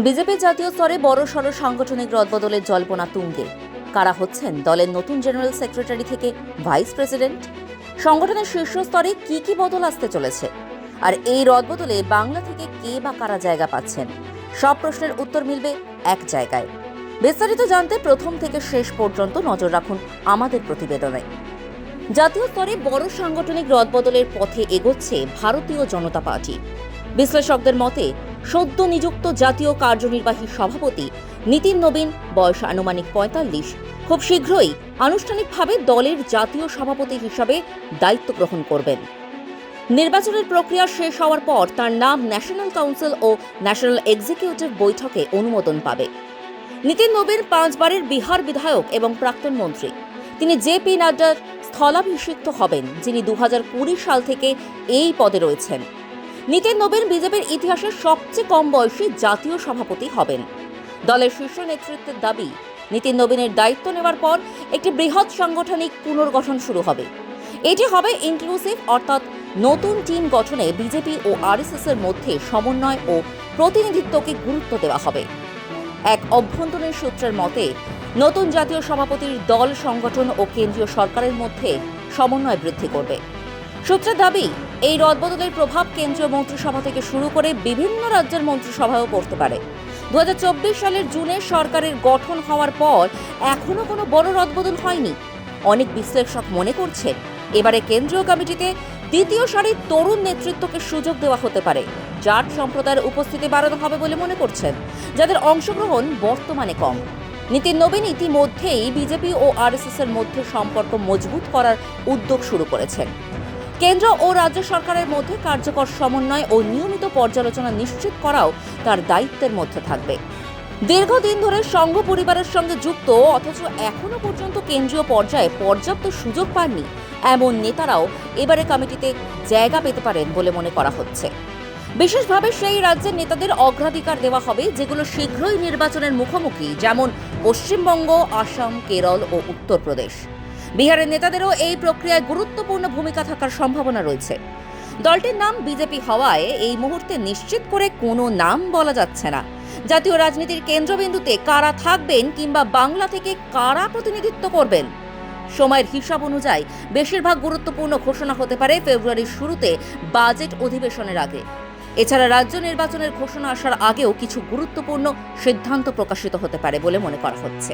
BJP জাতীয় স্তরে বড়সড় সাংগঠনিক রদবদলের জল্পনা তুঙ্গে। কারা হচ্ছেন দলের নতুন জেনারেল সেক্রেটারি থেকে ভাইস প্রেসিডেন্ট? সংগঠনের শীর্ষ স্তরে কি বদল আসতে চলেছে? আর এই রদবদলে বাংলা থেকে কে বা কারা জায়গা পাচ্ছেন? সব প্রশ্নের উত্তর মিলবে এক জায়গায়। বিস্তারিত জানতে প্রথম থেকে শেষ পর্যন্ত নজর রাখুন আমাদের প্রতিবেদনে। জাতীয় স্তরে বড় সাংগঠনিক রদবদলের পথে এগোচ্ছে ভারতীয় জনতা পার্টি। বিশ্লেষকদের মতে সদ্য নিযুক্ত জাতীয় কার্যনির্বাহী সভাপতি নীতিন নবীন, বয়স আনুমানিক ৪৫, খুব শীঘ্রই আনুষ্ঠানিকভাবে দলের জাতীয় সভাপতি হিসাবে দায়িত্ব গ্রহণ করবেন। নির্বাচনের প্রক্রিয়া শেষ হওয়ার পর তার নাম ন্যাশনাল কাউন্সিল ও ন্যাশনাল এক্সিকিউটিভ বৈঠকে অনুমোদন পাবে। নীতিন নবীন ৫ বারের বিহার বিধায়ক এবং প্রাক্তন মন্ত্রী। তিনি জেপি নাড্ডার স্থলাভিষিক্ত হবেন, যিনি ২০২০ সাল থেকে এই পদে রয়েছেন। নীতিন নবীন বিজেপির ইতিহাসে সবচেয়ে কম বয়সী জাতীয় সভাপতি হবেন। দলের শীর্ষ নেতৃত্বের দাবি, নীতিন নবীনের দায়িত্ব নেওয়ার পর একটি বৃহৎ সাংগঠনিক পুনর্গঠন শুরু হবে। এটি হবে ইনক্লুসিভ, অর্থাৎ নতুন টিম গঠনে বিজেপি ও আরএসএস এর মধ্যে সমন্বয় ও প্রতিনিধিত্বকে গুরুত্ব দেওয়া হবে। এক অভ্যন্তরীণ সূত্রের মতে নতুন জাতীয় সভাপতির দল সংগঠন ও কেন্দ্রীয় সরকারের মধ্যে সমন্বয় বৃদ্ধি করবে। সূত্রের দাবি, এই রদবদলের প্রভাব কেন্দ্রীয় মন্ত্রিসভা থেকে শুরু করে বিভিন্ন রাজ্যের মন্ত্রিসভায়ও পড়তে পারে। ২০২৪ সালের জুনে সরকারের গঠন হওয়ার পর এখনো কোনো বড় রদবদল হয়নি। অনেক বিশ্লেষক মনে করছেন এবারে কেন্দ্রীয় কমিটিতে দ্বিতীয় সারির তরুণ নেতৃত্বকে সুযোগ দেওয়া হতে পারে। জাট সম্প্রদায়ের উপস্থিতি বাড়ানো হবে বলে মনে করছেন, যাদের অংশগ্রহণ বর্তমানে কম। নীতিন নবীন ইতিমধ্যেই বিজেপি ও আরএসএস এর মধ্যে সম্পর্ক মজবুত করার উদ্যোগ শুরু করেছেন। কেন্দ্র ও রাজ্য সরকারের মধ্যে কার্যকর সমন্বয় ও নিয়মিত পর্যালোচনা নিশ্চিত করাও তার দায়িত্বের মধ্যে থাকবে। দীর্ঘদিন ধরে সংঘ পরিবারের সঙ্গে যুক্ত অথচ এখনো পর্যন্ত কেন্দ্রীয় পর্যায়ে পর্যাপ্ত সুযোগ পাননি এমন নেতারাও এবারে কমিটিতে জায়গা পেতে পারেন বলে মনে করা হচ্ছে। বিশেষভাবে সেই রাজ্যের নেতাদের অগ্রাধিকার দেওয়া হবে যেগুলো শীঘ্রই নির্বাচনের মুখোমুখি, যেমন পশ্চিমবঙ্গ, আসাম, কেরল ও উত্তরপ্রদেশ। বিহারের নেতাদেরও এই প্রক্রিয়ায় গুরুত্বপূর্ণ ভূমিকা থাকার সম্ভাবনা রয়েছে। দলটির নাম বিজেপি হওয়ায় এই মুহূর্তে নিশ্চিত করে কোনো নাম বলা যাচ্ছে না। জাতীয় রাজনীতির কেন্দ্রবিন্দুতে কারা থাকবেন কিংবা বাংলা থেকে কারা প্রতিনিধিত্ব করবেন, সময়ের হিসাব অনুযায়ী বেশিরভাগ গুরুত্বপূর্ণ ঘোষণা হতে পারে ফেব্রুয়ারির শুরুতে বাজেট অধিবেশনের আগে। এছাড়া রাজ্য নির্বাচনের ঘোষণা আসার আগেও কিছু গুরুত্বপূর্ণ সিদ্ধান্ত প্রকাশিত হতে পারে বলে মনে করা হচ্ছে।